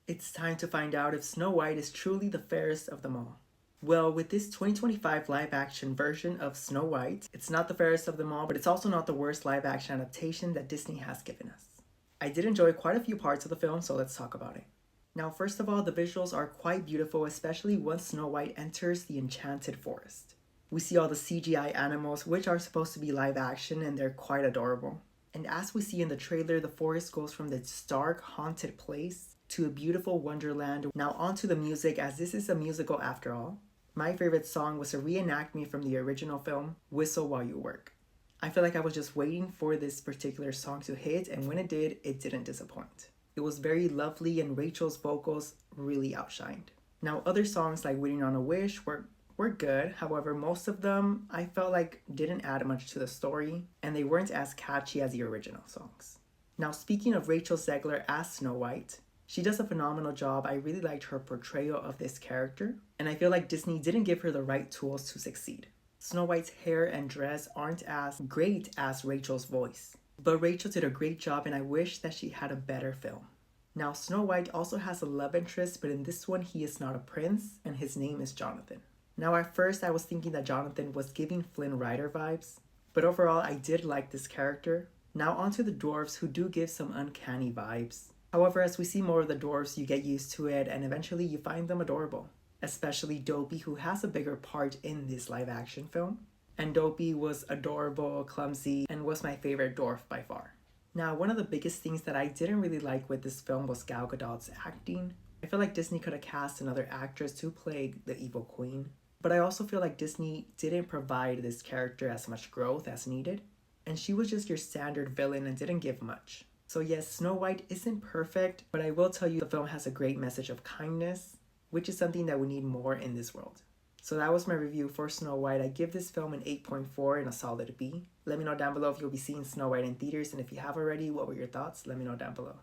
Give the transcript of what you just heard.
It's time to find out if Snow White is truly the fairest of them all. Well, with this 2025 live action version of Snow White, it's not the fairest of them all, but it's also not the worst live action adaptation that Disney has given us. I did enjoy quite a few parts of the film, so let's talk about it. Now, first of all, the visuals are quite beautiful, especially once Snow White enters the enchanted forest. We see all the CGI animals, which are supposed to be live action, and they're quite adorable. And as we see in the trailer, the forest goes from this dark, haunted place to a beautiful wonderland. Now onto the music, as this is a musical after all. My favorite song was a reenactment from the original film, Whistle While You Work. I feel like I was just waiting for this particular song to hit, and when it did, it didn't disappoint. It was very lovely, and Rachel's vocals really outshined. Now other songs like Waiting on a Wish were good, however most of them I felt like didn't add much to the story, and they weren't as catchy as the original songs. Now speaking of Rachel Zegler as Snow White, she does a phenomenal job. I really liked her portrayal of this character, and I feel like Disney didn't give her the right tools to succeed. Snow White's hair and dress aren't as great as Rachel's voice, but Rachel did a great job, and I wish that she had a better film. Now Snow White also has a love interest, but in this one he is not a prince, and his name is Jonathan. Now at first I was thinking that Jonathan was giving Flynn Rider vibes, but overall I did like this character. Now onto the dwarves, who do give some uncanny vibes. However, as we see more of the dwarves, you get used to it, and eventually you find them adorable. Especially Dopey, who has a bigger part in this live action film. And Dopey was adorable, clumsy, and was my favorite dwarf by far. Now, one of the biggest things that I didn't really like with this film was Galgadot's acting. I feel like Disney could have cast another actress to play the evil queen. But I also feel like Disney didn't provide this character as much growth as needed. And she was just your standard villain and didn't give much. So yes, Snow White isn't perfect, but I will tell you the film has a great message of kindness, which is something that we need more in this world. So that was my review for Snow White. I give this film an 8.4 and a solid B. Let me know down below if you'll be seeing Snow White in theaters, and if you have already, what were your thoughts? Let me know down below.